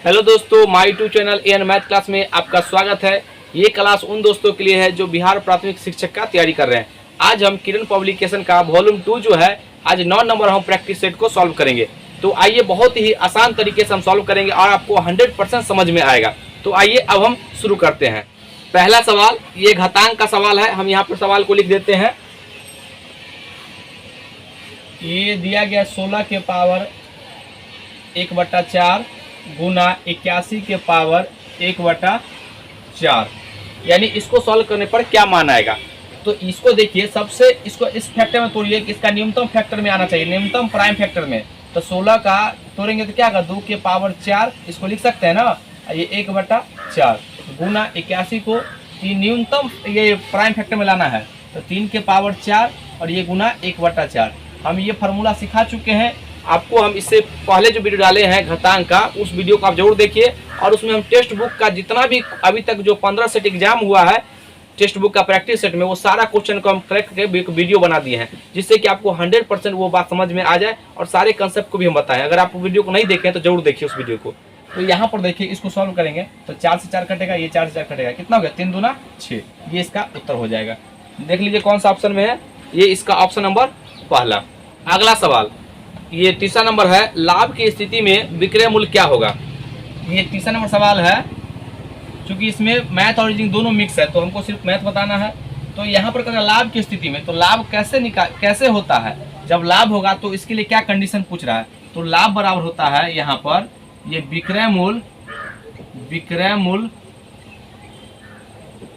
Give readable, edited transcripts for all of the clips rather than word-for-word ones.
Hello दोस्तों, my two channel N math class में आपका स्वागत है। ये क्लास उन दोस्तों के लिए है जो बिहार प्राथमिक शिक्षक का तैयारी कर रहे हैं। आज हम किरण पब्लिकेशन का वॉल्यूम 2 जो है, आज 9 नंबर हम प्रैक्टिस सेट को सॉल्व करेंगे। तो आइए, बहुत ही आसान तरीके से हम सॉल्व करेंगे और आपको 100% समझ में आएगा। तो आइए अब हम शुरू करते हैं। पहला सवाल, ये घातांक का सवाल है। हम यहाँ पर सवाल को लिख देते हैं। ये दिया गया 16 के पावर 1/4 गुना 81 के पावर 1/4, यानी इसको सॉल्व करने पर क्या मान आएगा। तो इसको देखिए, सबसे इसको इस फैक्टर में तोड़िए कि इसका न्यूनतम फैक्टर में आना चाहिए, न्यूनतम प्राइम फैक्टर में। तो 16 का तोड़ेंगे तो क्या होगा, 2 के पावर 4 इसको लिख सकते हैं ना, ये 1/4 गुना 81 को न्यूनतम ये प्राइम फैक्टर में लाना है, तो 3 के पावर 4 और ये गुना 1/4। हम ये फार्मूला सिखा चुके हैं आपको। हम इससे पहले जो वीडियो डाले हैं घातांक का, उस वीडियो को आप जरूर देखिए। और उसमें हम टेक्स्ट बुक का जितना भी अभी तक जो 15 सेट एग्जाम हुआ है टेक्स्ट बुक का प्रैक्टिस सेट में, वो सारा क्वेश्चन को हम करेक्ट करके वीडियो बना दिए हैं, जिससे कि आपको 100% वो बात समझ में आ जाए और सारे कंसेप्ट को भी हम बताएं। अगर आप वीडियो को नहीं देखें तो जरूर देखिए उस वीडियो को। तो यहाँ पर देखिए, इसको सॉल्व करेंगे तो 4 से 4 कटेगा, ये 4 से 4 कटेगा, कितना हो गया, 3 दूना 6। ये इसका उत्तर हो जाएगा। देख लीजिए कौन सा ऑप्शन में है, ये इसका ऑप्शन नंबर पहला। अगला सवाल, ये तीसरा नंबर है, लाभ की स्थिति में विक्रय मूल्य क्या होगा। ये तीसरा नंबर सवाल है। क्योंकि इसमें मैथ और रीजनिंग दोनों मिक्स है, तो हमको सिर्फ मैथ बताना है। तो यहाँ पर कहना लाभ की स्थिति में, तो लाभ कैसे होता है, जब लाभ होगा तो इसके लिए क्या कंडीशन पूछ रहा है। तो लाभ बराबर होता है यहाँ पर ये विक्रय मूल्य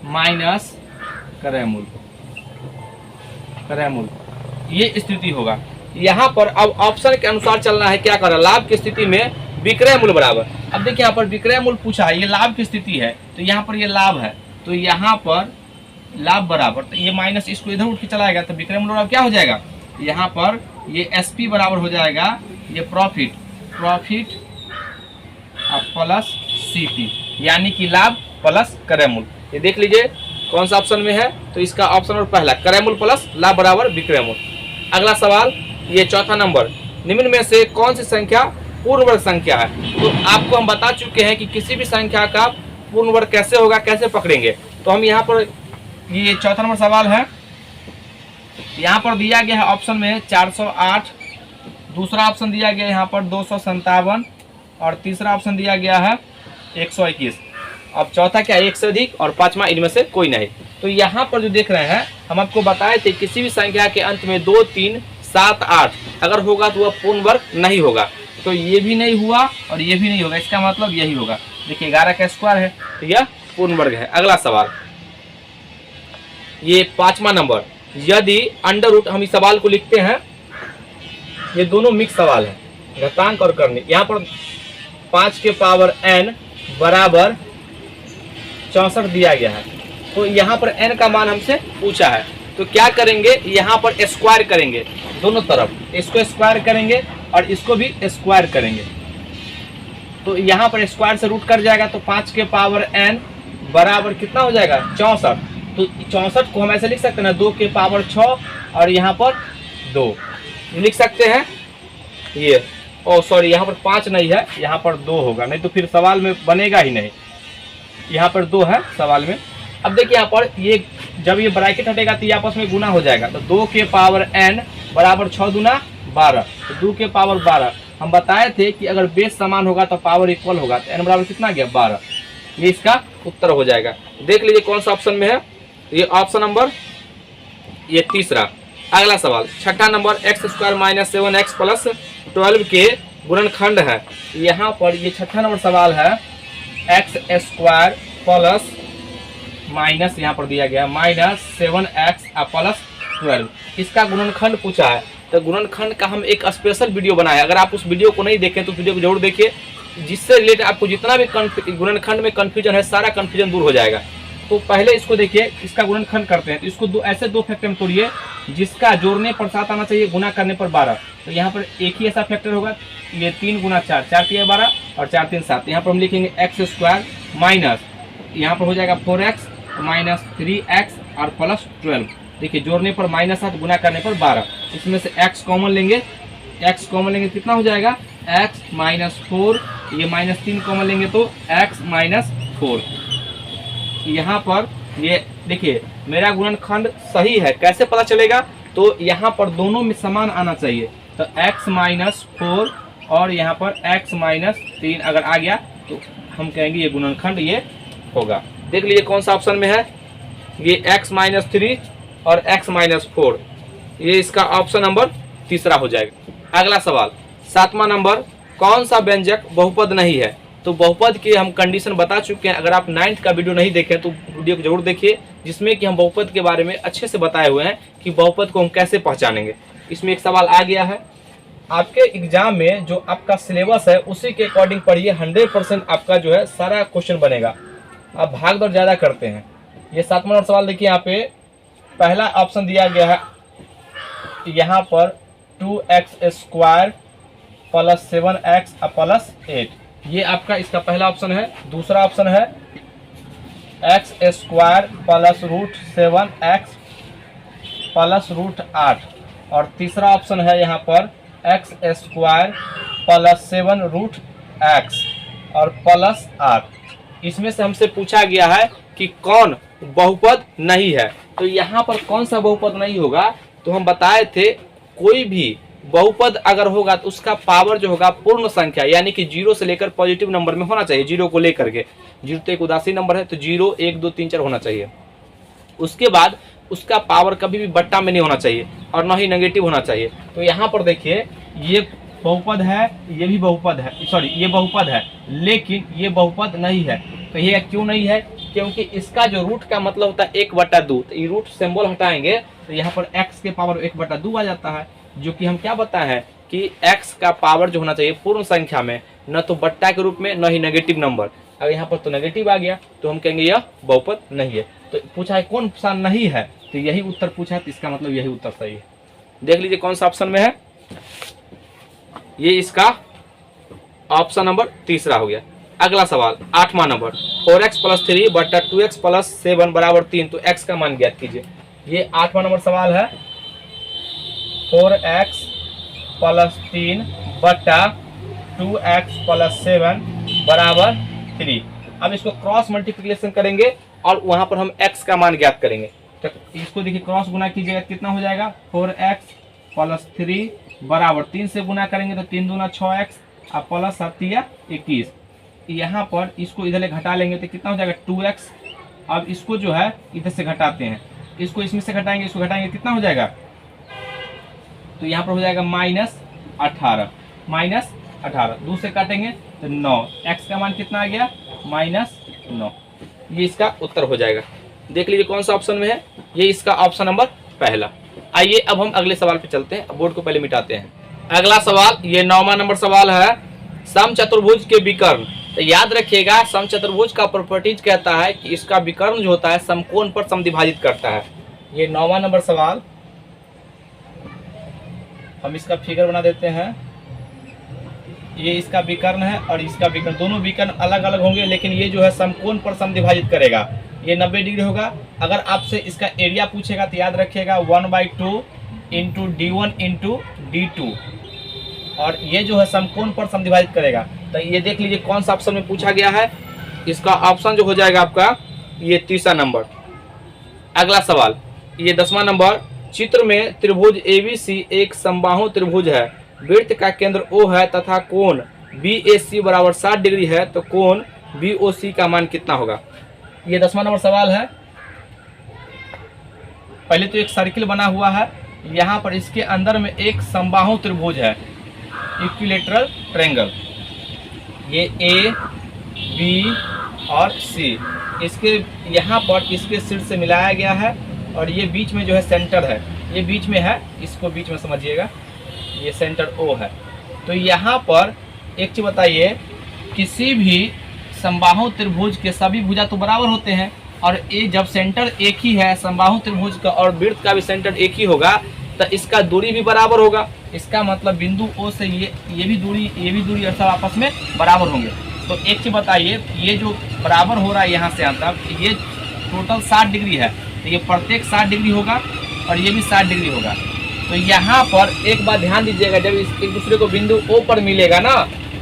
माइनस क्रय मूल्य, ये स्थिति होगा। यहाँ पर अब ऑप्शन के अनुसार चलना है। क्या कर रहा है, लाभ की स्थिति में विक्रय मूल्य बराबर। अब देखिए यहाँ पर विक्रय मूल्य पूछा है, ये लाभ की स्थिति है, तो यहाँ पर ये लाभ है, तो यहाँ पर लाभ बराबर, तो ये माइनस इसको इधर उठ के चलाएगा, तो विक्रय मूल्य बराबर क्या हो जाएगा, यहाँ पर ये एसपी बराबर हो जाएगा ये प्रॉफिट प्लस सीपी, यानी कि लाभ प्लस क्रय मूल्य। ये देख लीजिए कौन सा ऑप्शन में है, तो इसका ऑप्शन नंबर पहला, क्रय मूल्य प्लस लाभ बराबर विक्रय मूल्य। अगला सवाल, ये चौथा नंबर, निम्न में से कौन सी संख्या पूर्ण वर्ग संख्या है। तो आपको हम बता चुके हैं कि किसी भी संख्या का पूर्ण वर्ग कैसे होगा, कैसे पकड़ेंगे। तो हम यहाँ पर, ये चौथा नंबर सवाल है, यहाँ पर दिया गया है ऑप्शन में 408, दूसरा ऑप्शन दिया गया है यहाँ पर 257 और तीसरा ऑप्शन दिया गया है 121। अब चौथा क्या, 1 से अधिक और पांचवा इनमें से कोई नहीं। तो यहाँ पर जो देख रहे हैं, हम आपको बताए थे किसी भी संख्या के अंत में 2, 3, 7, 8 अगर होगा तो वह पूर्ण वर्ग नहीं होगा। तो ये भी नहीं हुआ और ये भी नहीं होगा, इसका मतलब यही होगा। देखिए 11 का स्क्वायर है, तो यह पूर्ण वर्ग है। अगला सवाल, ये पांचवा नंबर, यदि अंडर रूट, हम इस सवाल को लिखते हैं, ये दोनों मिक्स सवाल है, घातांक और करनी। यहाँ पर 5 के पावर n बराबर 64 दिया गया है। तो यहाँ पर n का मान हमसे पूछा है, तो क्या करेंगे, यहाँ पर स्क्वायर करेंगे, दोनों तरफ इसको स्क्वायर करेंगे और इसको भी स्क्वायर करेंगे। तो यहाँ पर स्क्वायर से रूट कट जाएगा, तो 5 के पावर n बराबर कितना हो जाएगा, 64। तो 64 को हम ऐसे लिख सकते हैं ना, 2 के पावर 6 और यहाँ पर 2 लिख सकते हैं। ये सॉरी, यहाँ पर 5 नहीं है, यहाँ पर 2 होगा, नहीं तो फिर सवाल में बनेगा ही नहीं। यहाँ पर 2 है सवाल में। अब देखिए यहाँ पर ये जब ये ब्रैकेट हटेगा तो ये आपस में गुना हो जाएगा, तो 2 के पावर n बराबर 6 दूना 12, तो 2 के पावर 12। हम बताए थे कि अगर बेस समान होगा तो पावर इक्वल होगा, तो n बराबर कितना गया, 12। ये इसका उत्तर हो जाएगा। देख लीजिए कौन सा ऑप्शन में है, ये ऑप्शन नंबर ये तीसरा। अगला सवाल, छठा number, x² minus 7x plus 12 के गुणनखंड है। यहाँ पर ये छठा नंबर सवाल है, x² प्लस माइनस, यहाँ पर दिया गया माइनस 7x प्लस 12, इसका गुणनखंड पूछा है। तो गुणनखंड का हम एक स्पेशल वीडियो बनाए, अगर आप उस वीडियो को नहीं देखें तो उस वीडियो को जरूर देखिए, जिससे रिलेटेड आपको जितना भी गुणनखंड में कन्फ्यूजन है, सारा कन्फ्यूजन दूर हो जाएगा। तो पहले इसको देखिए, इसका गुणनखंड करते हैं। तो इसको ऐसे दो फैक्टर में तोड़िए जिसका जोड़ने पर 7 आना चाहिए, गुना करने पर 12। तो यहाँ पर एक ही ऐसा फैक्टर होगा, ये 3 गुना 4, 4 3 12 और 4 3 7। यहाँ पर हम लिखेंगे x² माइनस, यहाँ पर हो जाएगा 4x माइनस 3x और प्लस 12। देखिए जोड़ने पर -7, गुना करने पर 12। इसमें से x कॉमन लेंगे, कितना हो जाएगा, x -4 ये -3 कॉमन लेंगे तो x - 4। यहाँ पर ये देखिए मेरा गुणनखंड सही है, कैसे पता चलेगा? तो यहाँ पर दोनों में समान आना चाहिए, तो x - 4 और यहाँ पर x - 3 अगर आ गया तो हम कहेंगे ये गुणनखंड ये होगा। देख लीजिए कौन सा ऑप्शन में है, ये x - 3 और x - 4, ये इसका ऑप्शन नंबर तीसरा हो जाएगा। अगला सवाल 7वां नंबर, कौन सा व्यंजक बहुपद नहीं है? तो बहुपद की हम कंडीशन बता चुके हैं, अगर आप 9th का वीडियो नहीं देखें तो वीडियो को जरूर देखिए, जिसमें कि हम बहुपद के बारे में अच्छे से बताए हुए हैं कि बहुपद को हम कैसे पहचानेंगे। इसमें एक सवाल आ गया है, आपके एग्जाम में जो आपका सिलेबस है उसी के अकॉर्डिंग पढ़िए, 100% आपका जो है सारा क्वेश्चन बनेगा। आप भाग दौड़ ज़्यादा करते हैं। ये 7वां नंबर सवाल देखिए, यहाँ पे पहला ऑप्शन दिया गया है, यहाँ पर 2x² + 7x + 8, ये आपका इसका पहला ऑप्शन है। दूसरा ऑप्शन है x² + √7x + √8, और तीसरा ऑप्शन है यहाँ पर x² + 7√x और +8। इसमें से हमसे पूछा गया है कि कौन बहुपद नहीं है। तो यहाँ पर कौन सा बहुपद नहीं होगा, तो हम बताए थे कोई भी बहुपद अगर होगा तो उसका पावर जो होगा पूर्ण संख्या, यानी कि 0 से लेकर पॉजिटिव नंबर में होना चाहिए, 0 को लेकर के। 0 तो एक उदासीन नंबर है, तो 0, 1, 2, 3, 4 होना चाहिए। उसके बाद उसका पावर कभी भी बट्टा में नहीं होना चाहिए और ना ही नेगेटिव होना चाहिए। तो यहाँ पर देखिए ये बहुपद है, ये भी बहुपद है, सॉरी ये बहुपद है, लेकिन ये बहुपद नहीं है। कहिएगा क्यों नहीं है? क्योंकि इसका जो रूट का मतलब होता है 1/2, तो ये रूट सिंबल हटाएंगे तो यहाँ पर x के पावर 1/2 आ जाता है, जो कि हम क्या बताए हैं कि x का पावर जो होना चाहिए पूर्ण संख्या में, न तो बट्टा के रूप में न ही नेगेटिव नंबर। अगर यहाँ पर तो नेगेटिव आ गया तो हम कहेंगे यह बहुपद नहीं है। तो पूछा है कौन सा नहीं है, तो यही उत्तर पूछा है, तो इसका मतलब यही उत्तर सही है। देख लीजिए कौन सा ऑप्शन में है, ये इसका ऑप्शन नंबर तीसरा हो गया। अगला सवाल 8वां नंबर, 4x + 3 बटा 2x + 7 = 3, तो x का मान ज्ञात कीजिए। ये 8वां नंबर सवाल है, 4x + 3 बटा 2x + 7 = 3। अब इसको क्रॉस मल्टीप्लिकेशन करेंगे और वहां पर हम x का मान ज्ञात करेंगे। तो इसको देखिए क्रॉस गुना कीजिएगा, कितना हो जाएगा? 4x + 3 बराबर 3 से गुना करेंगे तो 3 दूना 6x और प्लस 7 21। यहाँ पर इसको इधर घटा लेंगे तो कितना हो जाएगा? 2x। अब इसको जो है इधर से घटाते हैं, इसको इसमें से घटाएंगे, इसको घटाएंगे, कितना हो जाएगा? तो यहाँ पर हो जाएगा -18, -18 2 से काटेंगे तो 9, x का मान कितना आ गया? -9। ये इसका उत्तर हो जाएगा। देख लीजिए कौन सा ऑप्शन में है, ये इसका ऑप्शन नंबर पहला। आइए अब हम अगले सवाल पे चलते हैं, बोर्ड को पहले मिटाते हैं। अगला सवाल ये 9वां नंबर सवाल है, समचतुर्भुज के विकर्ण। तो याद रखिएगा समचतुर्भुज का प्रॉपर्टीज कहता है कि इसका विकर्ण जो होता है समकोण पर समद्विभाजित करता है। ये 9वां नंबर सवाल, हम इसका फिगर बना देते हैं। ये इसका विकर्ण है और इसका विकर्ण, दोनों विकर्ण अलग अलग होंगे, लेकिन ये जो है समकोण पर समद्विभाजित करेगा। ये 90 डिग्री होगा। अगर आपसे इसका एरिया पूछेगा तो याद रखिएगा 1/2 × d1 × d2, और ये जो है समकोण पर समद्विभाजित करेगा। तो ये देख लीजिए कौन सा ऑप्शन में पूछा गया है, इसका ऑप्शन जो हो जाएगा आपका ये तीसरा नंबर। अगला सवाल ये 10वां नंबर, चित्र में त्रिभुज ABC एक समबाहु त्रिभुज है, वृत्त का केंद्र O है तथा कोण BAC = 60 डिग्री है, तो कोण BOC का मान कितना होगा? ये 10वां नंबर सवाल है। पहले तो एक सर्किल बना हुआ है, यहाँ पर इसके अंदर में एक समबाहु त्रिभुज है, इक्विलेटरल ट्रायंगल। ये A, B और C, इसके यहाँ पर इसके शीर्ष से मिलाया गया है, और ये बीच में जो है सेंटर है, ये बीच में है, इसको बीच में समझिएगा, ये सेंटर O है। तो यहाँ पर एक चीज बताइए, किसी भी समबाहु त्रिभुज के सभी भुजा तो बराबर होते हैं, और ये जब सेंटर एक ही है समबाहु त्रिभुज का और वृत्त का भी सेंटर एक ही होगा, तो इसका दूरी भी बराबर होगा। इसका मतलब बिंदु O से ये भी दूरी और सब आपस में बराबर होंगे। तो एक चीज बताइए, ये जो बराबर हो रहा है यहाँ से यहाँ तक, ये टोटल 60 डिग्री है, तो ये प्रत्येक 60 डिग्री होगा और ये भी 60 डिग्री होगा। तो यहाँ पर एक बात ध्यान दीजिएगा, जब एक दूसरे को बिंदु O पर मिलेगा ना,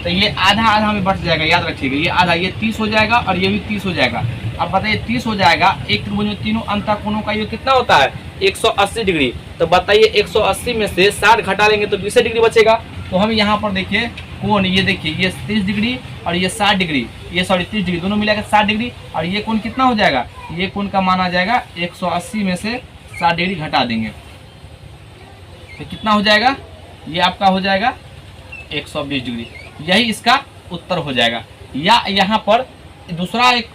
तो ये आधा आधा हमें बढ़ जाएगा, याद रखिएगा। ये आधा, ये 30 हो जाएगा और ये भी 30 हो जाएगा। अब बताइए 30 हो जाएगा, एक त्रिभुज में तीनों अंतःकोणों का योग कितना होता है? 180 डिग्री। तो बताइए 180 में से 60 घटा लेंगे तो 20 डिग्री बचेगा। तो हम यहाँ पर देखिए कोण, ये देखिए ये 30 डिग्री और ये 60 डिग्री, ये सॉरी 30 डिग्री, दोनों मिलाकर 60 डिग्री। और ये कोण कितना हो जाएगा? ये कोण का माना जाएगा 180 में से 60 डिग्री घटा देंगे तो कितना हो जाएगा? ये आपका हो जाएगा 120 डिग्री। यही इसका उत्तर हो जाएगा। या यहाँ पर दूसरा एक,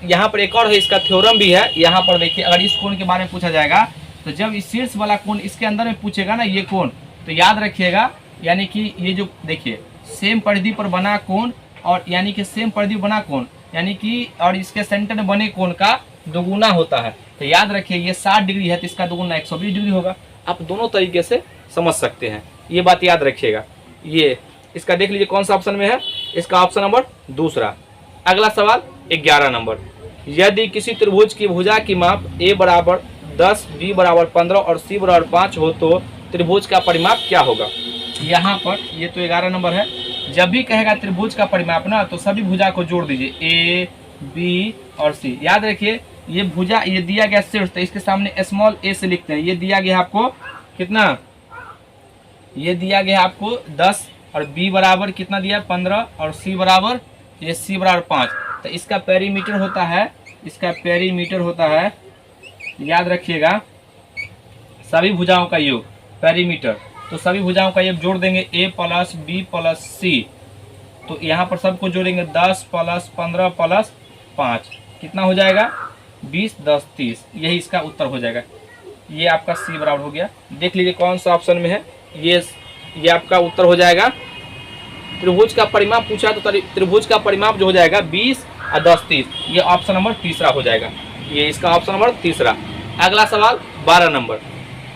यहाँ पर एक और है, इसका थ्योरम भी है। यहाँ पर देखिए अगर इस कोण के बारे में पूछा जाएगा तो जब इस शीर्ष वाला कोण इसके अंदर में पूछेगा ना, ये कोण, तो याद रखिएगा यानी कि ये जो देखिए सेम परिधि पर बना कोण और यानी कि सेम परिधि बना कोण यानी कि और इसके सेंटर में बने कोण का दोगुना होता है। तो याद रखिए ये 60 डिग्री है तो इसका दोगुना 120 डिग्री होगा। आप दोनों तरीके से समझ सकते हैं, ये बात याद रखिएगा। ये इसका देख लीजिए कौन सा ऑप्शन में है, इसका ऑप्शन नंबर दूसरा। अगला सवाल 11 नंबर, यदि किसी त्रिभुज की भुजा की माप a बराबर 10, b बराबर 15 और c बराबर 5 हो तो त्रिभुज का परिमाप क्या होगा? यहाँ पर ये तो 11 नंबर है। जब भी कहेगा त्रिभुज का परिमाप ना तो सभी भुजा को जोड़ दीजिए, a, b और c। याद रखिए ये भुजा, ये दिया गया शीर्ष, तो इसके सामने स्मॉल a से लिखते हैं। ये दिया गया आपको कितना? ये दिया गया आपको 10 और b बराबर कितना दिया? 15 और c बराबर, ये c बराबर 5। तो इसका पेरीमीटर होता है, इसका पेरीमीटर होता है, याद रखिएगा, सभी भुजाओं का योग, पेरीमीटर। तो सभी भुजाओं का योग जोड़ देंगे, a plus b plus c। तो यहाँ पर सबको जोड़ेंगे 10 प्लस 15 प्लस 5, कितना हो जाएगा? 20, 10, 30। यही इसका उत्तर हो जाएगा। ये आपका c बराबर हो गया। देख लीजिए कौन सा ऑप्शन में है, ये आपका उत्तर हो जाएगा। त्रिभुज का परिमाप पूछा तो त्रिभुज का परिमाप जो हो जाएगा 20 और 10, 30। ये ऑप्शन नंबर तीसरा हो जाएगा। ये इसका ऑप्शन नंबर तीसरा। अगला सवाल 12 नंबर,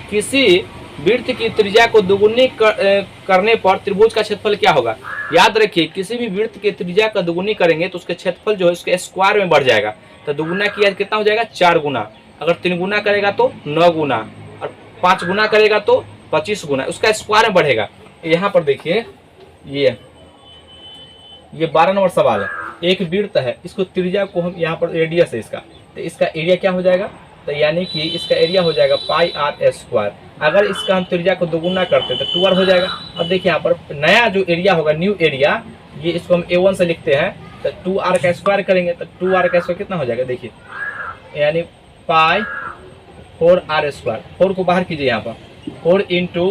किसी वृत्त की त्रिज्या को दुगुनी करने पर त्रिभुज का क्षेत्रफल क्या होगा? याद रखिए किसी भी वृत्त की त्रिज्या का दुगुनी करेंगे तो उसके क्षेत्रफल जो है उसके स्क्वायर में बढ़ जाएगा। तो दुगुना किया कितना हो जाएगा? 4 गुना। अगर 3 गुना करेगा तो 9 गुना और 5 गुना करेगा तो 25 गुना, उसका स्क्वायर में बढ़ेगा। यहाँ पर देखिए ये 12 नंबर सवाल है। एक वृत्त है, इसको त्रिज्या को हम यहाँ पर रेडियस है इसका, तो इसका एरिया क्या हो जाएगा? तो यानी कि इसका एरिया हो जाएगा पाई आर स्क्वायर। अगर इसका हम त्रिज्या को दोगुना करते तो 2r हो जाएगा। अब देखिए यहाँ पर नया जो एरिया होगा, न्यू एरिया, ये इसको हम a1 से लिखते हैं। तो 2r का स्क्वायर करेंगे तो 2r का स्क्वायर कितना हो जाएगा? देखिए यानी पाई 4r स्क्वायर। 4 को बाहर कीजिए यहाँ पर, 4 इंटू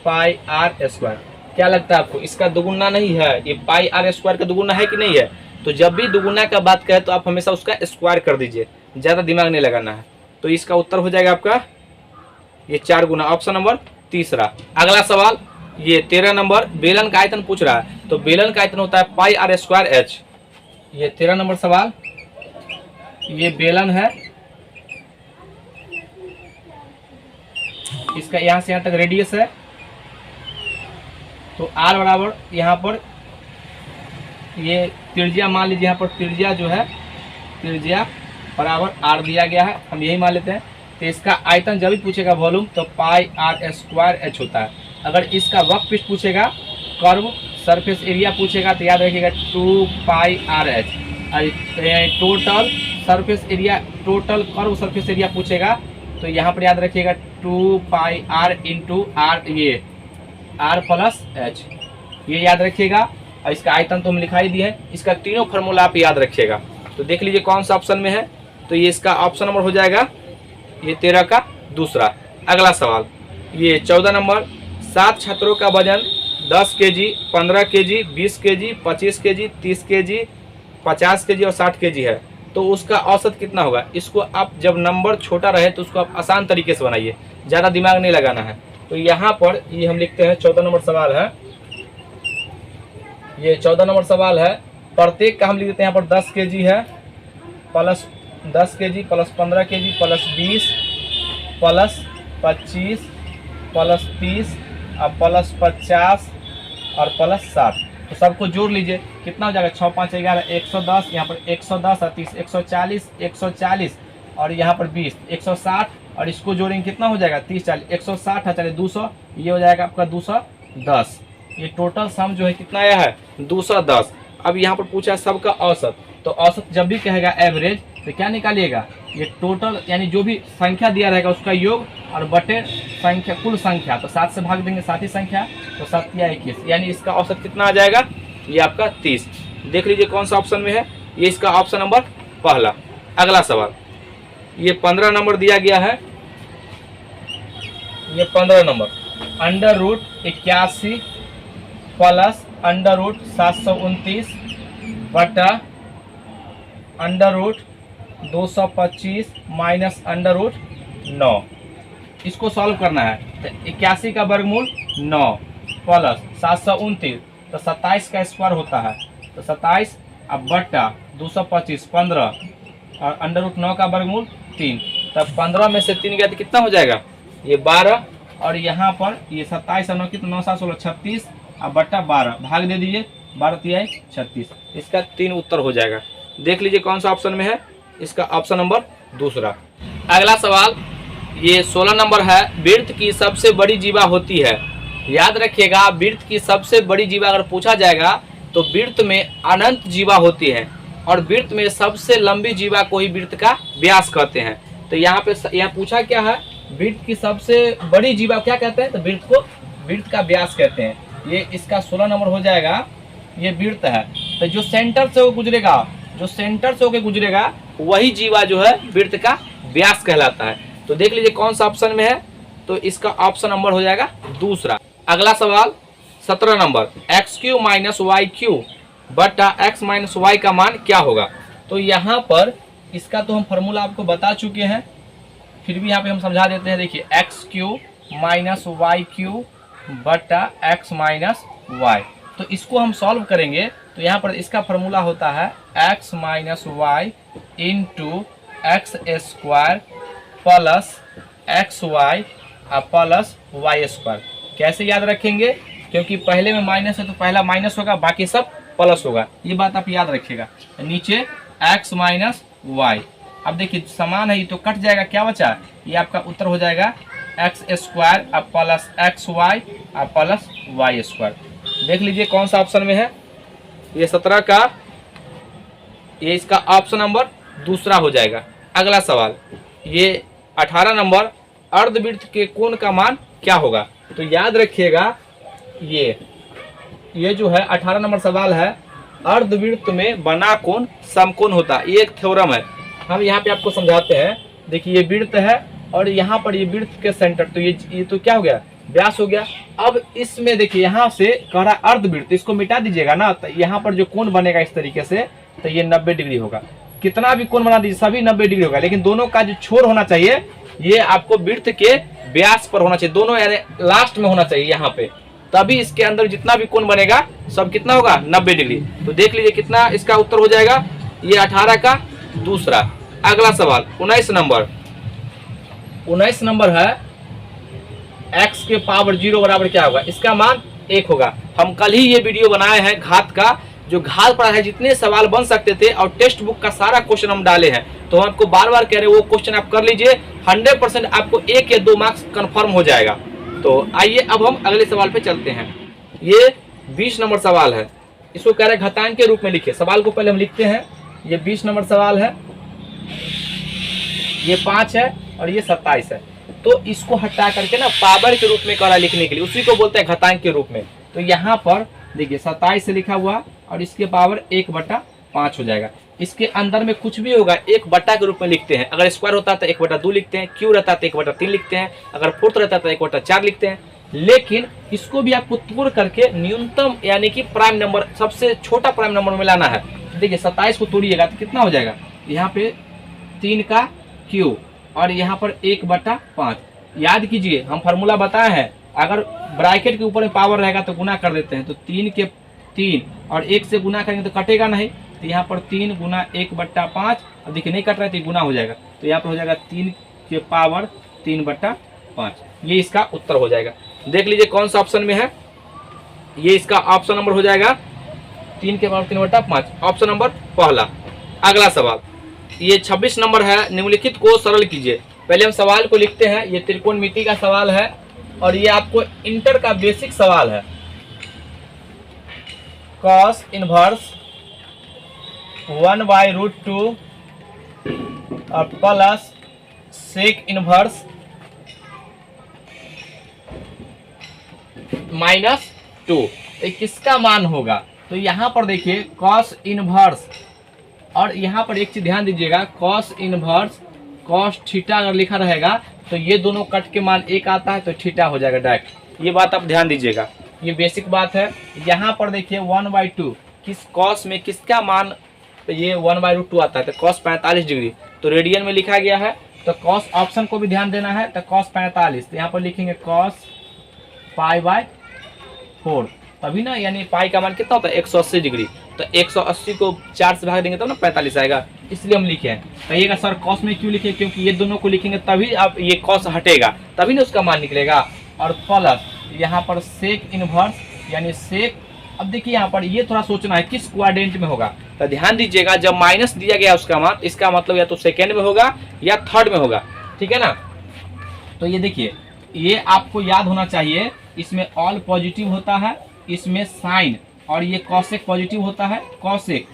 पाई आर स्क्वायर। क्या लगता है आपको इसका दुगुना नहीं है? ये पाई आर स्क्वायर का दुगुना है कि नहीं है? तो जब भी दुगुना का बात करें तो आप हमेशा उसका स्क्वायर कर दीजिए, ज़्यादा दिमाग नहीं लगाना है। तो इसका उत्तर हो जाएगा आपका ये 4 गुना, ऑप्शन नंबर तीसरा। अगला सवाल ये 13 नंबर, बेलन का आयतन पूछ रहा है। तो बेलन का आयतन होता है पाई आर स्क्वायर एच। ये 13 नंबर सवाल, ये बेलन है, इसका यहाँ से यहाँ तक रेडियस है। तो r बराबर यहाँ पर ये त्रिज्या मान लीजिए, यहाँ पर त्रिज्या जो है, त्रिज्या बराबर r दिया गया है, हम यही मान लेते हैं। तो इसका आयतन जब भी पूछेगा वॉल्यूम तो पाई आर स्क्वायर एच होता है। अगर इसका वक्र पृष्ठ पूछेगा, कर्व सरफेस एरिया पूछेगा तो याद रखिएगा 2 pi R H. Total surface area, total curve surface area पूछेगा तो यहाँ पर याद रखिएगा 2 पाई आर इंटू आर, ये आर प्लस एच, ये याद रखिएगा। और इसका आयतन तो हम लिखा ही दिए हैं। इसका तीनों फार्मूला आप याद रखिएगा। तो देख लीजिए कौन सा ऑप्शन में है। तो ये इसका ऑप्शन नंबर हो जाएगा ये 13 का दूसरा। अगला सवाल ये 14 नंबर, 7 छात्रों का वजन 10 kg, 15 kg, 20 kg, 25 kg, 30 kg, 50 kg और 60 kg है। तो उसका औसत कितना होगा? इसको आप जब नंबर छोटा रहे तो उसको आप आसान तरीके से बनाइए, ज़्यादा दिमाग नहीं लगाना है। तो यहाँ पर ये हम लिखते हैं 14 नंबर सवाल है। ये 14 नंबर सवाल है। प्रत्येक का हम लिख देते हैं यहाँ पर 10 kg है, plus 10 kg plus 15 kg plus 20 plus 25 plus 30 और प्लस 50 और प्लस 60। तो सबको जोड़ लीजिए, कितना हो जाएगा? 6 5 11, 110, यहाँ पर 110 और 30, 140, 140 और यहाँ पर 20, 160 और इसको जोड़ेंगे कितना हो जाएगा? 30 40, 160 और 40, 200, ये हो जाएगा आपका 210। ये टोटल सम जो है कितना आया है 210। अब यहाँ पर पूछा है सबका औसत, तो औसत जब भी कहेगा एवरेज तो क्या निकालिएगा, ये टोटल यानी जो भी संख्या दिया रहेगा उसका योग और बटे संख्या कुल संख्या, तो 7 से भाग देंगे 7 ही संख्या, तो 7 या 21, यानी इसका औसत कितना आ जाएगा, ये आपका 30। देख लीजिए कौन सा ऑप्शन में है, ये इसका ऑप्शन नंबर पहला। अगला सवाल, ये 15 नंबर दिया गया है, ये 15 नंबर √81 प्लस √729 बटा √225 माइनस √9। इसको सॉल्व करना है। तो 81 का वर्गमूल 9 प्लस 729 तो 27 का स्क्वायर होता है, तो 27 अब बटा 225 15 और √9 का वर्गमूल 3, तब 15 में से 3 गया तो कितना हो जाएगा, ये 12 और यहाँ पर ये 27 और 9 कितना 9 7 16 36 अब बट्टा 12 भाग दे दीजिए 12 3 36, इसका 3 उत्तर हो जाएगा। देख लीजिए कौन सा ऑप्शन में है, इसका ऑप्शन नंबर दूसरा। अगला सवाल, ये 16 नंबर है, वृत्त की सबसे बड़ी जीवा होती है। याद रखिएगा वृत्त की सबसे बड़ी जीवा अगर पूछा जाएगा तो वृत्त में अनंत जीवा होती है और वृत्त में सबसे लंबी जीवा को ही वृत्त का व्यास कहते हैं। तो यहाँ पे यहाँ पूछा क्या है, वृत्त की सबसे बड़ी जीवा क्या कहते हैं, तो वृत्त को वृत्त का व्यास कहते हैं। ये इसका 16 नंबर हो जाएगा। ये वृत्त है तो जो सेंटर से वो गुजरेगा, जो सेंटर से होकर गुजरेगा वही जीवा जो है वृत्त का व्यास कहलाता है। तो देख लीजिए कौन सा ऑप्शन में है, तो इसका ऑप्शन नंबर हो जाएगा दूसरा। अगला सवाल 17 नंबर, x³ - y³ बटा x - y का मान क्या होगा। तो यहाँ पर इसका तो हम फॉर्मूला आपको बता चुके हैं, फिर भी यहाँ पे हम समझा देते हैं। देखिए x³ - y³ बटा x - y, तो इसको हम सॉल्व करेंगे तो यहाँ पर इसका फॉर्मूला होता है x - y into x² plus xy plus y²। कैसे याद रखेंगे, क्योंकि पहले में माइनस है तो पहला माइनस होगा, बाकी सब प्लस होगा, ये बात आप याद रखिएगा। नीचे x - y, अब देखिए समान है ये तो कट जाएगा, क्या बचा, ये आपका उत्तर हो जाएगा x² plus xy plus y²। देख लीजिए कौन सा ऑप्शन में है, ये 17 का, ये इसका ऑप्शन नंबर दूसरा हो जाएगा। अगला सवाल, ये 18 नंबर, अर्धवृत्त के कोण का मान क्या होगा। तो याद रखिएगा ये जो है 18 नंबर सवाल है, अर्धवृत्त में बना कोण समकोण होता है, ये एक थ्योरम है। हम यहाँ पे आपको समझाते हैं। देखिए ये वृत्त है और यहाँ पर ये वृत्त के सेंटर, तो ये तो क्या हो गया, व्यास हो गया। अब इसमें देखिए यहाँ से कह रहा अर्धवृत्त, इसको मिटा दीजिएगा ना, तो यहाँ पर जो कोण बनेगा इस तरीके से, तो ये 90 डिग्री होगा। कितना भी कोण बना दीजिए सभी 90 डिग्री होगा, लेकिन दोनों का जो छोर होना चाहिए ये आपको वृत्त के व्यास पर होना चाहिए, दोनों यानी लास्ट में होना चाहिए यहाँ पे, तभी इसके अंदर जितना भी कोण बनेगा सब कितना होगा 90 डिग्री। तो देख लीजिए कितना इसका उत्तर हो जाएगा, ये 18 का दूसरा। अगला सवाल 19 नंबर, 19 नंबर है, x के पावर 0 बराबर क्या होगा, इसका मान 1 होगा। हम कल ही ये वीडियो बनाए हैं घात का, जो घात पर है जितने सवाल बन सकते थे और टेक्स्ट बुक का सारा क्वेश्चन हम डाले हैं, तो हम आपको बार बार कह रहे हैं वो क्वेश्चन आप कर लीजिए, 100% आपको 1 या 2 मार्क्स कंफर्म हो जाएगा। तो आइए अब हम अगले सवाल पे चलते हैं। ये 20 नंबर सवाल है, इसको कह रहे हैं घातांक के रूप में लिखिए। सवाल को पहले हम लिखते हैं। ये 20 नंबर सवाल है, ये 5 है और ये 27 है, तो इसको हटा करके ना पावर के रूप में कह रहा है लिखने के लिए, उसी को बोलते हैं घातांक के रूप में। तो यहाँ पर देखिए 27 से लिखा हुआ और इसके पावर 1/5 हो जाएगा। इसके अंदर में कुछ भी होगा 1 के रूप में लिखते हैं। अगर स्क्वायर होता है तो 1/2 लिखते हैं, क्यू रहता है तो 1/3 लिखते हैं, अगर फोर्थ रहता है तो 1/4 लिखते हैं। लेकिन इसको भी आपको तोड़ करके न्यूनतम यानी कि प्राइम नंबर, सबसे छोटा प्राइम नंबर में लाना है। देखिए 27 को तोड़िएगा तो कितना हो जाएगा, यहाँ पे 3 का क्यू और यहाँ पर 1/5। याद कीजिए हम फार्मूला बताए हैं, अगर ब्रैकेट के ऊपर में पावर रहेगा तो गुना कर देते हैं, तो 3 के 3 और 1 से गुना करेंगे तो कटेगा नहीं, तो यहाँ पर 3 गुना 1/5, अब देखिए नहीं कट रहा है तो गुना हो जाएगा, तो यहाँ पर हो जाएगा 3 के पावर 3/5, ये इसका उत्तर हो जाएगा। देख लीजिए कौन सा ऑप्शन में है, ये इसका ऑप्शन नंबर हो जाएगा 3 के पावर 3/5, ऑप्शन नंबर पहला। अगला सवाल ये 26 नंबर है, निम्नलिखित को सरल कीजिए। पहले हम सवाल को लिखते हैं। ये त्रिकोणमिति का सवाल है और ये आपको इंटर का बेसिक सवाल है। कॉस इनवर्स 1/√2 और प्लस सेक इनवर्स -2। तो किसका मान होगा? तो यहाँ पर देखिए कॉस इनवर्स, और यहाँ पर एक चीज ध्यान दीजिएगा, कॉस इनवर्स कॉस थीटा अगर लिखा रहेगा तो ये दोनों कट के मान एक आता है तो थीटा हो जाएगा डायरेक्ट। ये बात आप ध्यान दीजिएगा, ये बेसिक बात है। यहाँ पर देखिए 1/2 किस कॉस में किसका मान, ये 1/√2 आता है तो कॉस 45 डिग्री, तो रेडियन में लिखा गया है। तो कॉस ऑप्शन को भी ध्यान देना है, तो कॉस 45, तो यहाँ पर लिखेंगे कॉस π/4, तभी ना, यानी पाई का मान कितना होता है 180 डिग्री, तो 180 को 4 से भाग देंगे तब ना 45 आएगा, इसलिए हम लिखे हैं। कहिएगा सर कॉस में क्यों लिखे? क्योंकि ये दोनों को लिखेंगे तभी आप ये कॉस हटेगा, तभी ना उसका मान निकलेगा। और प्लस यहाँ पर सेक इनवर्स यानी सेक, अब देखिए यहाँ पर ये थोड़ा सोचना है किस क्वाड्रेंट में होगा, तो ध्यान दीजिएगा जब माइनस दिया गया उसका मान, इसका मतलब या तो सेकेंड में होगा या थर्ड में होगा, ठीक है ना। तो ये देखिए, ये आपको याद होना चाहिए, इसमें ऑल पॉजिटिव होता है, इसमें साइन, और ये कॉसेक पॉजिटिव होता है कॉसेक,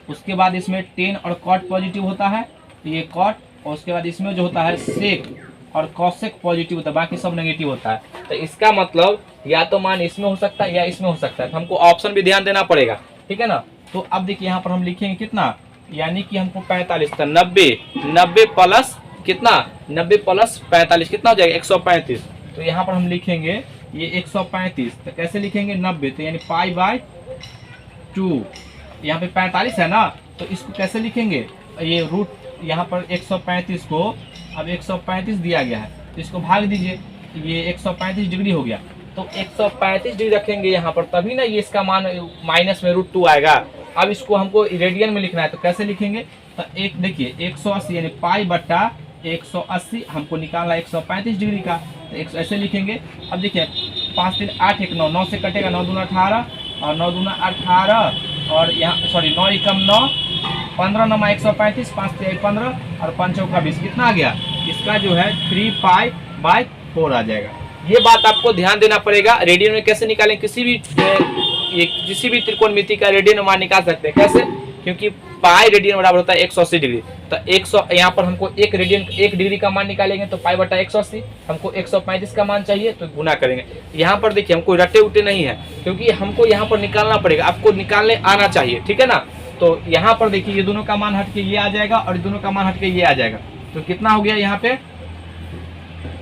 उसके बाद इसमें टेन और कॉट पॉजिटिव होता है, ये कॉट, और उसके बाद इसमें जो होता है सेक और कॉसेक पॉजिटिव होता है, बाकी सब नेगेटिव होता है। तो इसका मतलब या तो मान इसमें हो सकता है या इसमें हो सकता है, तो हमको ऑप्शन भी ध्यान देना पड़ेगा, ठीक है ना। तो अब देखिए यहाँ पर हम लिखेंगे कितना, यानी कि हमको 45, तो 90 प्लस कितना, 90 प्लस 45 कितना हो जाएगा 135। तो यहाँ पर हम लिखेंगे ये 135, तो कैसे लिखेंगे 90, तो यानी π/2, यहाँ पे 45 है ना, तो इसको कैसे लिखेंगे, ये रूट यहाँ पर 135 को, अब 135 दिया गया है तो इसको भाग दीजिए, ये 135 डिग्री हो गया, तो 135 डिग्री रखेंगे यहाँ पर, तभी ना ये इसका मान माइनस में √2 आएगा। अब इसको हमको रेडियन में लिखना है, तो कैसे लिखेंगे, तो एक देखिए 180 यानी π/180 हमको निकालना 135 डिग्री का, तो ऐसे लिखेंगे। अब देखिए 5 3 8 1 9, 9 से कटेगा 9 दूना 18 और 9 दूना 18, और यहाँ सॉरी 9 एकम 9, 15 9 135, 5 3 15 और 5 चौका 20, कितना आ गया, इसका जो है 3π/4 आ जाएगा। ये बात आपको ध्यान देना पड़ेगा। रेडियन में कैसे निकालें, किसी भी त्रिकोणमिति का रेडियन मान निकाल सकते हैं, कैसे, क्योंकि पाई रेडियन बराबर होता है 180 डिग्री, तो 100 यहाँ पर हमको एक रेडियन 1 डिग्री का मान निकालेंगे तो π/180, हमको 135 का मान चाहिए तो गुना करेंगे। यहाँ पर देखिए हमको रटे उटे नहीं है, क्योंकि हमको यहाँ पर निकालना पड़ेगा, आपको निकालने आना चाहिए, ठीक है ना। तो यहाँ पर देखिए ये दोनों का मान हट के ये आ जाएगा और दोनों का मान हट के ये आ जाएगा, तो कितना हो गया यहाँ पे,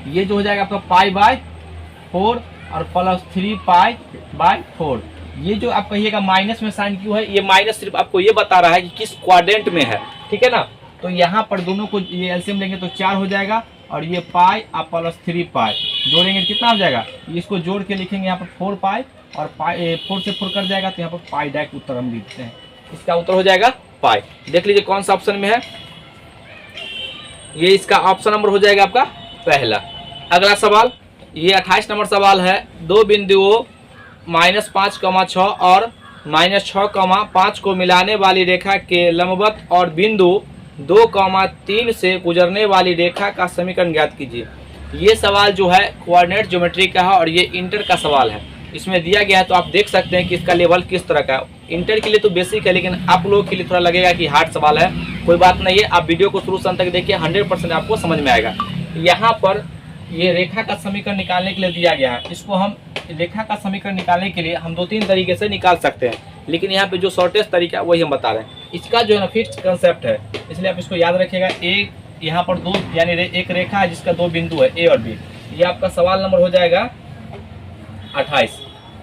ये जो हो जाएगा आपका π/4 और प्लस 3π/4। ये जो आप कहिएगा माइनस में साइन क्यों है, ये माइनस सिर्फ आपको ये बता रहा है कि किस क्वाड्रेंट में है, ठीक है ना। तो यहाँ पर दोनों को ये एलसीएम लेंगे तो 4 हो जाएगा, और ये पाई और प्लस 3π जोड़ेंगे कितना हो जाएगा, इसको जोड़ के लिखेंगे यहाँ पर 4π, और 4 से 4 कर जाएगा, तो यहाँ पर पाई डायरेक्ट उत्तर हम लिखते हैं, इसका उत्तर हो जाएगा पाई। देख लीजिए कौन सा ऑप्शन में है, ये इसका ऑप्शन नंबर हो जाएगा आपका पहला। अगला सवाल, ये 28 नंबर सवाल है। दो बिंदुओं -5,6 और -6,5 को मिलाने वाली रेखा के लंबवत और बिंदु 2,3 से गुजरने वाली रेखा का समीकरण ज्ञात कीजिए। ये सवाल जो है कोऑर्डिनेट ज्योमेट्री का है और ये इंटर का सवाल है, इसमें दिया गया है, तो आप देख सकते हैं कि इसका लेवल किस तरह का है। इंटर के लिए तो बेसिक है, लेकिन आप लोगों के लिए थोड़ा लगेगा कि हार्ड सवाल है, कोई बात नहीं है, आप वीडियो को शुरू से अंत तक देखिए, 100% आपको समझ में आएगा। यहाँ पर ये रेखा का समीकरण निकालने के लिए दिया गया है, इसको हम रेखा का समीकरण निकालने के लिए हम 2-3 तरीके से निकाल सकते हैं, लेकिन यहाँ पे जो शॉर्टेस्ट तरीका है वही हम बता रहे हैं। इसका जो है ना फिक्स कंसेप्ट है, इसलिए आप इसको याद रखिएगा। एक यहाँ पर दो यानी एक रेखा है जिसका 2 बिंदु है ए और बी, ये आपका सवाल नंबर हो जाएगा 28।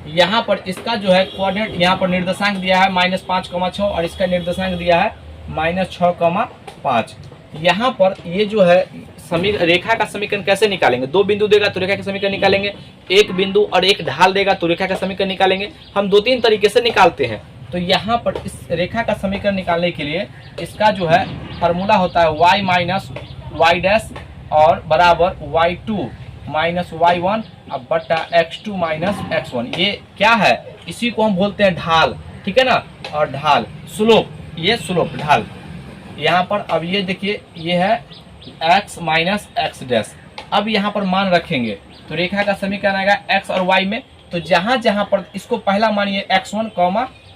यहाँ पर इसका जो है कोऑर्डिनेट, यहाँ पर निर्देशांक दिया है -5,6 और इसका निर्देशांक दिया है -6,5। यहाँ पर ये जो है रेखा का समीकरण कैसे निकालेंगे, 2 बिंदु देगा तो रेखा का समीकरण निकालेंगे, एक बिंदु और एक ढाल देगा तो रेखा का समीकरण निकालेंगे। हम 2-3 तरीके से निकालते हैं। तो यहाँ पर इस रेखा का समीकरण निकालने के लिए इसका जो है फार्मूला होता है y माइनस वाई डैश और बराबर y2 माइनस y1 अब बट्टा x2 माइनस x1। ये क्या है, इसी को हम बोलते हैं ढाल, ठीक है ना। और ढाल स्लोप, ये स्लोप ढाल यहाँ पर। अब ये देखिए ये है x माइनस एक्स डैश। अब यहाँ पर मान रखेंगे तो रेखा का समीकरण आएगा x और y में, तो जहाँ जहाँ पर इसको पहला मानिए x1,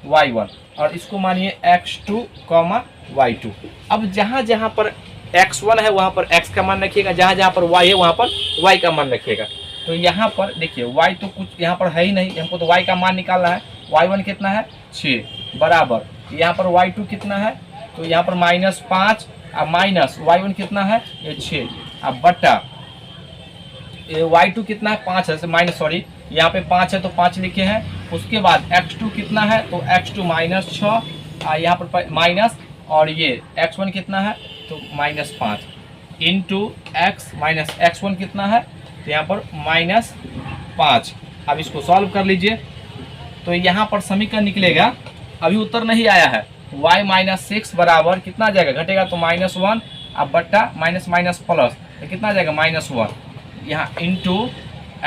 y1 और इसको मानिए x2 कॉमा y2। अब जहाँ जहाँ पर x1 है वहाँ पर x का मान रखिएगा, जहाँ जहाँ पर y है वहाँ पर y का मान रखिएगा। तो यहाँ पर देखिए y तो कुछ यहाँ पर है ही नहीं, हमको तो y का मान निकालना है। y1 कितना है 6 बराबर यहाँ पर y2 कितना है, तो यहाँ पर -5 अब माइनस y1 कितना है ये 6 अब बट्टा y2 कितना है 5 है माइनस सॉरी यहाँ पे 5 है तो 5 लिखे हैं। उसके बाद x2 कितना है तो x2 -6 यहाँ पर माइनस और ये x1 कितना है तो -5 इंटू x माइनस x1 कितना है तो यहाँ पर -5। अब इसको सॉल्व कर लीजिए तो यहाँ पर समीकरण निकलेगा, अभी उत्तर नहीं आया है। y -6 बराबर कितना आ जाएगा, घटेगा तो -1 अब बट्टा माइनस माइनस प्लस तो कितना आ जाएगा -1 यहाँ इंटू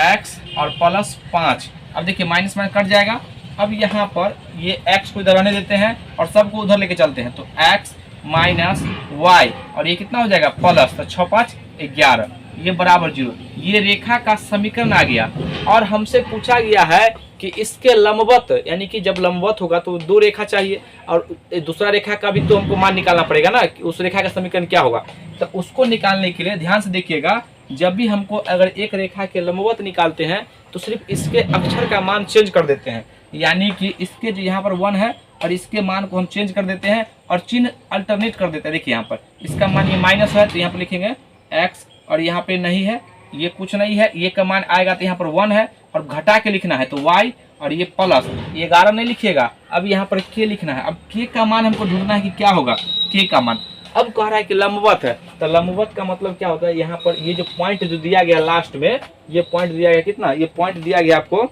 x और प्लस 5। अब देखिए माइनस माइनस कट जाएगा। अब यहाँ पर ये x को इधर रहने देते हैं और सबको उधर लेके चलते हैं तो x माइनस y और ये कितना हो जाएगा प्लस, तो 6 5 11 ये बराबर 0। ये रेखा का समीकरण आ गया। और हमसे पूछा गया है कि इसके लंबवत, यानी कि जब लंबवत होगा तो दो रेखा चाहिए और दूसरा रेखा का भी तो हमको मान निकालना पड़ेगा ना कि उस रेखा का समीकरण क्या होगा। तो उसको निकालने के लिए ध्यान से देखिएगा, जब भी हमको अगर एक रेखा के लंबवत निकालते हैं तो सिर्फ इसके अक्षर का मान चेंज कर देते हैं, यानी कि इसके जो यहाँ पर 1 है और इसके मान को हम चेंज कर देते हैं और चिन्ह अल्टरनेट कर देते हैं। देखिए यहाँ पर इसका मान ये माइनस है तो यहाँ पर लिखेंगे x और यहाँ पे नहीं है, ये कुछ नहीं है, ये का मान आएगा तो यहाँ पर 1 है और घटा के लिखना है तो y और ये प्लस, ये 11 नहीं लिखिएगा। अब यहाँ पर k लिखना है। अब k का मान हमको ढूंढना है कि क्या होगा k का मान। अब कह रहा है कि लंबवत है, तो लंबवत का मतलब क्या होता है, यहाँ पर ये जो पॉइंट जो दिया गया लास्ट में, ये पॉइंट दिया गया कितना, ये पॉइंट दिया गया आपको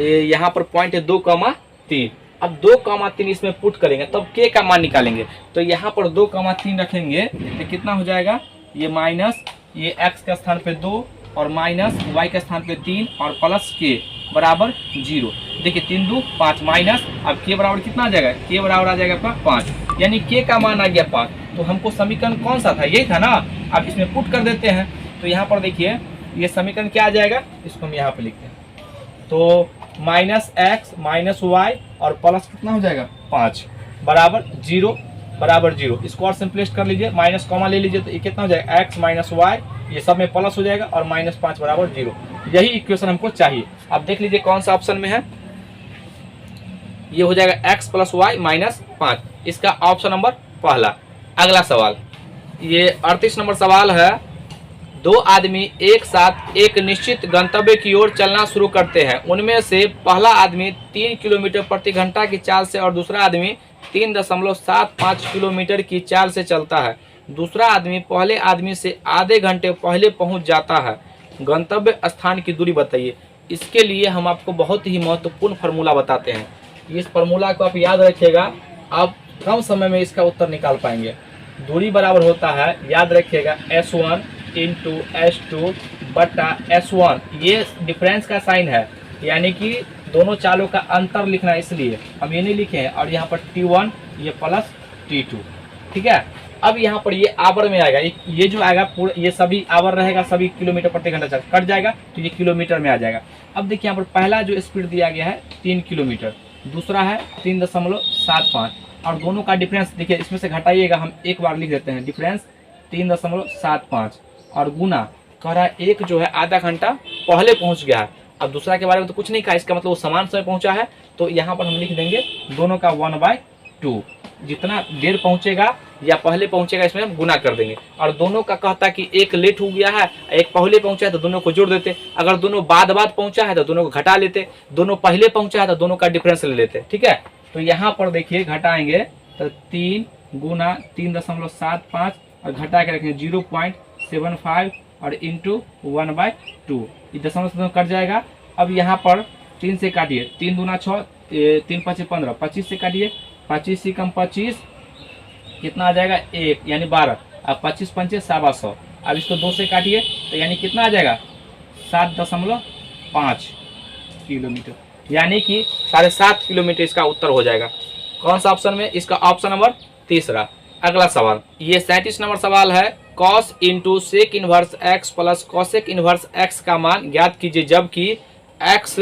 यहाँ पर पॉइंट है 2,3। अब 2,3 इसमें पुट करेंगे तब k का मान निकालेंगे। तो यहाँ पर 2,3 रखेंगे तो कितना हो जाएगा, ये माइनस ये x के स्थान पे 2 और माइनस y के स्थान पे 3 और प्लस k बराबर 0। देखिए 3 2 5 माइनस, अब k बराबर कितना आ जाएगा, k बराबर आ जाएगा आपका 5, यानी k का मान आ गया 5। तो हमको समीकरण कौन सा था, यही था ना। अब इसमें पुट कर देते हैं तो यहाँ पर देखिए ये समीकरण क्या आ जाएगा, इसको हम यहाँ पे लिखते हैं तो -x माइनस y और प्लस कितना हो जाएगा 5 बराबर 0 बराबर 0। इसको और सिंपलिस्ट कर लीजिए, माइनस कॉमा ले लीजिए तो ये कितना हो जाएगा x माइनस y, ये सब में प्लस हो जाएगा और -5 बराबर 0। यही इक्वेशन हमको चाहिए। अब देख लीजिए कौन सा ऑप्शन में है, ये हो जाएगा x प्लस y -5, इसका ऑप्शन नंबर पहला। अगला सवाल, ये 38 नंबर सवाल है। दो आदमी एक साथ एक निश्चित गंतव्य की ओर चलना शुरू करते हैं। उनमें से पहला आदमी 3 किलोमीटर प्रति घंटा की चाल से और दूसरा आदमी 3.75 किलोमीटर की चाल से चलता है। दूसरा आदमी पहले आदमी से आधे घंटे पहले पहुंच जाता है। गंतव्य स्थान की दूरी बताइए। इसके लिए हम आपको बहुत ही महत्वपूर्ण फार्मूला बताते हैं। इस फार्मूला को आप याद रखिएगा, आप कम समय में इसका उत्तर निकाल पाएंगे। दूरी बराबर होता है, याद रखिएगा, S1 इंटू S2 बटा S1। ये डिफरेंस का साइन है, यानी कि दोनों चालों का अंतर लिखना है, इसलिए हम ये नहीं लिखे हैं। और यहाँ पर T1 ये प्लस T2, ठीक है। अब यहाँ पर ये आवर में आएगा, ये जो आएगा पूरा ये सभी आवर रहेगा, सभी किलोमीटर प्रति घंटा चल कट जाएगा तो ये किलोमीटर में आ जाएगा। अब देखिए यहाँ पर पहला जो स्पीड दिया गया है 3 किलोमीटर, दूसरा है 3.75 और दोनों का डिफरेंस देखिए, इसमें से घटाइएगा, हम एक बार लिख देते हैं डिफरेंस 3.75 और गुना कह रहा है एक जो है आधा घंटा पहले पहुंच गया है। अब दूसरा के बारे में तो कुछ नहीं कहा, इसका मतलब वो समान समय पहुंचा है। तो यहाँ पर हम लिख देंगे दोनों का 1/2, जितना देर पहुंचेगा या पहले पहुंचेगा इसमें हम गुना कर देंगे। और दोनों का कहता कि एक लेट हो गया है एक पहले पहुंचा है तो दोनों को जोड़ देते, अगर दोनों बाद पहुंचा है तो दोनों को घटा लेते, दोनों पहले पहुंचा है तो दोनों का डिफरेंस ले लेते, ठीक है। तो यहाँ पर देखिए घटाएंगे तो 3 गुना 3.75 और घटा के रखेंगे 0.75 और इंटू 1/2, ये दशमलव से कट जाएगा। अब यहाँ पर 3 से काटिए, 3 दूना 6, 3 5 15, 25 से काटिए, 25 से कम 25 कितना आ जाएगा 1 यानी 12। अब 25 पंचे 125। अब इसको 2 से काटिए तो यानी कितना आ जाएगा 7.5 किलोमीटर, यानी कि 7.5 किलोमीटर इसका उत्तर हो जाएगा। कौन सा ऑप्शन में, इसका ऑप्शन नंबर तीसरा। अगला सवाल, ये 37 नंबर सवाल है। Cos into sec inverse x plus cosec inverse x का मान ज्ञात कीजिए जबकि एक्स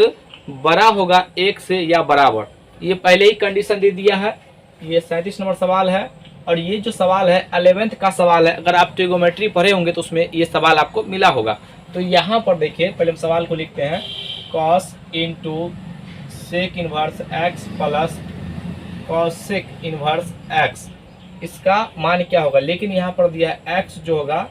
बड़ा होगा 1 से या बराबर। ये पहले ही कंडीशन दे दिया है। ये 37 नंबर सवाल है और ये जो सवाल है 11th का सवाल है। अगर आप ट्रिगोमेट्री पढ़े होंगे तो उसमें ये सवाल आपको मिला होगा। तो यहाँ पर देखिए, पहले हम सवाल को लिखते हैं, cos into sec inverse x plus cosec inverse x, इसका मान क्या होगा। लेकिन यहाँ पर दिया है एक्स जो होगा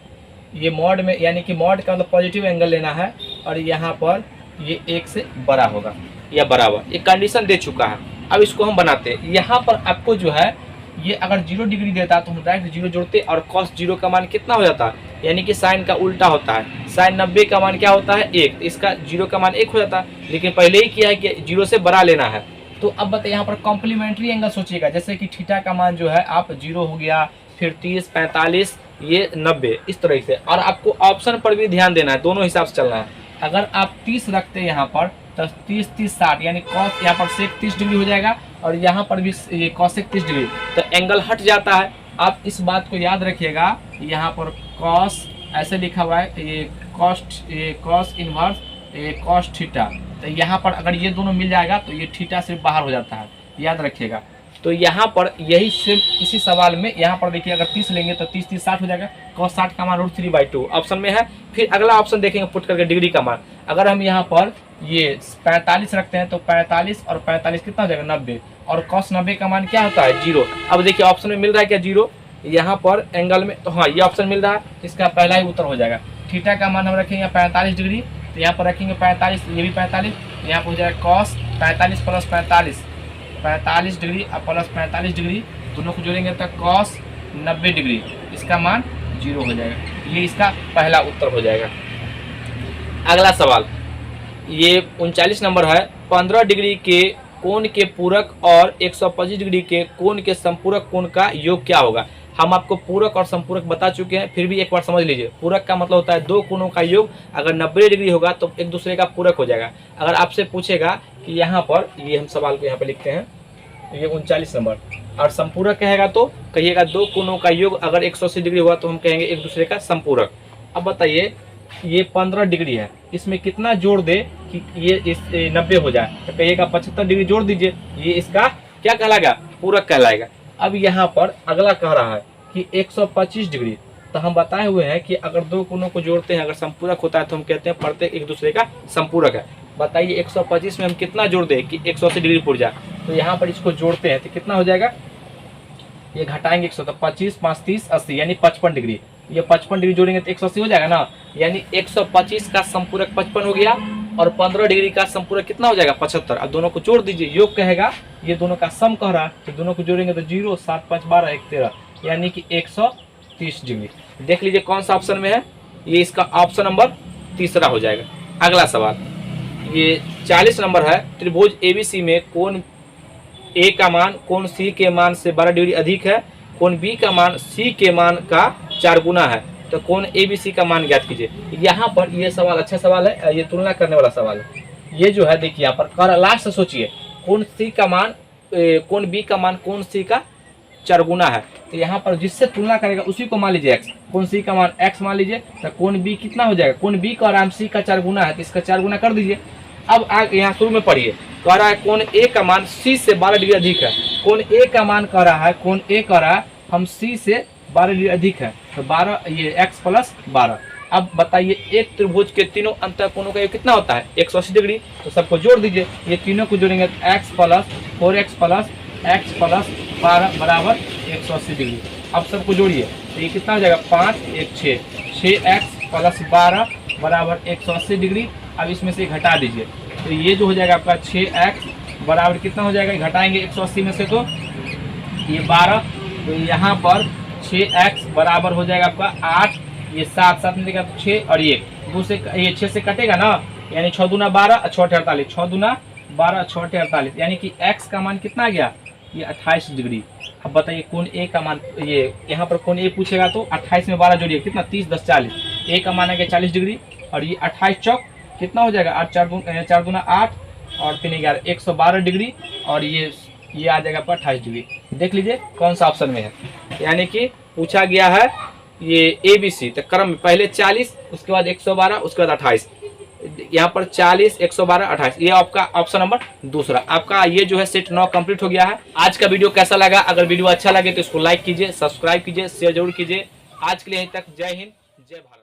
ये मॉड में, यानी कि मॉड का मतलब पॉजिटिव एंगल लेना है और यहाँ पर ये 1 से बड़ा होगा या बराबर, ये कंडीशन दे चुका है। अब इसको हम बनाते हैं। यहाँ पर आपको जो है ये अगर 0 डिग्री देता तो हम डायरेक्ट 0 जोड़ते और cos 0 का मान कितना हो जाता है, यानी कि साइन का उल्टा होता है। साइन 90 का मान क्या होता है 1, इसका 0 का मान 1 हो जाता है। लेकिन पहले ही किया है कि 0 से बड़ा लेना है। तो अब बताइए यहाँ पर कॉम्प्लीमेंट्री एंगल सोचिएगा, जैसे कि थीटा का मान जो है आप 0 हो गया, फिर 30, 45, ये 90, इस तरह से। और आपको ऑप्शन पर भी ध्यान देना है, दोनों हिसाब से चलना है। अगर आप 30 रखते हैं यहाँ पर तो 30, 30, 60, यानी कॉस यहाँ पर सेक 30 डिग्री हो जाएगा और यहाँ पर भी ये कॉसेक 30 डिग्री, तो एंगल हट जाता है। आप इस बात को याद रखिएगा, यहाँ पर कॉस ऐसे लिखा हुआ है, ये कॉस इनवर्स ये कॉस थीटा, तो यहाँ पर अगर ये दोनों मिल जाएगा तो ये थीटा से बाहर हो जाता है, याद रखिएगा। तो यहाँ पर यही सेम इसी सवाल में यहाँ पर देखिए, अगर 30 लेंगे तो 30, 30, 60 हो जाएगा। cos 60 का मान √3/2 ऑप्शन में है। फिर अगला ऑप्शन देखेंगे पुट करके डिग्री का मान। अगर हम यहाँ पर ये 45 रखते हैं तो 45 और 45 कितना हो जाएगा 90, और cos 90 का मान क्या होता है 0। अब देखिए ऑप्शन में मिल रहा है क्या 0, यहाँ पर एंगल में, तो हाँ ये ऑप्शन मिल रहा है, इसका पहला ही उत्तर हो जाएगा। थीटा का मान हम रखेंगे 45 डिग्री, तो यहाँ पर रखेंगे 45, ये भी 45, यहाँ पर हो जाएगा cos 45 plus 45 degree plus 45 degree, दोनों को जोड़ेंगे तो cos 90 डिग्री, इसका मान 0 हो जाएगा। ये इसका पहला उत्तर हो जाएगा। अगला सवाल ये 39 नंबर है। 15 डिग्री के कोण के पूरक और 125 डिग्री के कोण के संपूरक कोण का योग क्या होगा। हम आपको पूरक और संपूरक बता चुके हैं, फिर भी एक बार समझ लीजिए। पूरक का मतलब होता है दो कोणों का योग, अगर 90 डिग्री होगा तो एक दूसरे का पूरक हो जाएगा। अगर आपसे पूछेगा कि यहाँ पर, ये हम सवाल को यहाँ पे लिखते हैं, ये 39 नंबर, और संपूरक कहेगा तो कहिएगा दो कोणों का योग अगर 180 डिग्री हुआ तो हम कहेंगे एक दूसरे का संपूरक। अब बताइए ये 15 डिग्री है, इसमें कितना जोड़ दे कि ये इस 90 हो जाए, तो कहिएगा 75 डिग्री जोड़ दीजिए, ये इसका क्या कहलाएगा, पूरक कहलाएगा। अब यहाँ पर अगला कह रहा है कि 125 डिग्री, तो हम बताए हुए हैं कि अगर दो कोणों को जोड़ते हैं अगर संपूरक होता है तो हम कहते हैं प्रत्येक एक दूसरे का संपूरक है। बताइए 125 में हम कितना जोड़ दें कि 180 डिग्री पुर जाए, तो यहाँ पर इसको जोड़ते हैं तो कितना हो जाएगा, ये घटाएंगे 100, तो 25, 5, 30, 80, यानी 55 डिग्री। ये 55 डिग्री जोड़ेंगे तो 180 हो जाएगा ना, यानी 125 का संपूरक 55 हो गया और 15 डिग्री का संपूरक कितना हो जाएगा 75। अब दोनों को जोड़ दीजिए, योग कहेगा, ये दोनों का सम कह रहा है, तो दोनों को जोड़ेंगे तो 0, 7, 5, 12, 1, 13, यानी कि 130 डिग्री। देख लीजिए कौन सा ऑप्शन में है, ये इसका ऑप्शन नंबर तीसरा हो जाएगा। अगला सवाल ये 40 नंबर है। त्रिभुज एबीसी में कोण ए का मान कोण सी के मान से 12 डिग्री अधिक है, कोण बी का मान सी के मान का 4 गुना है, तो कोण एबीसी का मान ज्ञात कीजिए। यहाँ पर ये सवाल अच्छा सवाल है, ये तुलना करने वाला सवाल है। ये जो है देखिए यहाँ पर लास्ट सोचिए, कोण सी का मान कोण बी का मान कोण सी का 4 गुना है, तो यहाँ पर जिससे तुलना करेगा उसी को मान लीजिए x, कोण सी का मान x मान लीजिए, तो कोण बी कितना हो जाएगा, कोण बी का आराम सी का 4 गुना है, तो इसका 4 गुना कर दीजिए। अब यहाँ शुरू में पढ़िए, कह रहा है कोण ए का मान सी से 12 डिग्री अधिक है। कोण ए का मान कह रहा है, कोण ए कह रहा है हम सी से 12 डिग्री अधिक है, तो 12 ये x प्लस 12। अब बताइए एक त्रिभुज के तीनों अंतर कोणों का योग कितना होता है 180 डिग्री, तो सबको जोड़ दीजिए। ये तीनों को जोड़ेंगे तो x plus 4x plus x plus 12 बराबर 180 डिग्री। अब सबको जोड़िए तो ये कितना हो जाएगा 5, 1, 6, 6x प्लस 12 बराबर 180 डिग्री। अब इसमें से घटा दीजिए तो ये जो हो जाएगा आपका 6x बराबर कितना हो जाएगा, घटाएंगे 180 में से तो ये 12, तो यहाँ पर 6x बराबर हो जाएगा आपका 8, ये 7, 7 में देगा तो 6 और 1, 2 से ये 6 से कटेगा ना, यानी 6 दूना 12, 6 48, 6 दूना 12, 6 48, यानी कि x का मान कितना आ गया, ये 28 डिग्री। अब बताइए कोण ए का मान, ये यहाँ पर कोण ए पूछेगा तो 28 में 12 जोड़िए कितना 30, 10, 40, ए का मान आ गया 40 डिग्री, और ये 28 चौक कितना हो जाएगा 8, 4 दूना 8 और 3, 11, 112 डिग्री, और ये आ जाएगा आपका 28 डिग्री। देख लीजिए कौन सा ऑप्शन में है, यानी कि पूछा गया है ये ABC, तो क्रम में पहले 40, उसके बाद 112, उसके बाद 28। यहाँ पर 40, 112, 28, ये आपका ऑप्शन नंबर दूसरा। आपका ये जो है सेट 9 कंप्लीट हो गया है। आज का वीडियो कैसा लगा? अगर वीडियो अच्छा लगे तो इसको लाइक कीजिए, सब्सक्राइब कीजिए, शेयर जरूर कीजिए। आज के लिए यहीं तक। जय हिंद, जय भारत।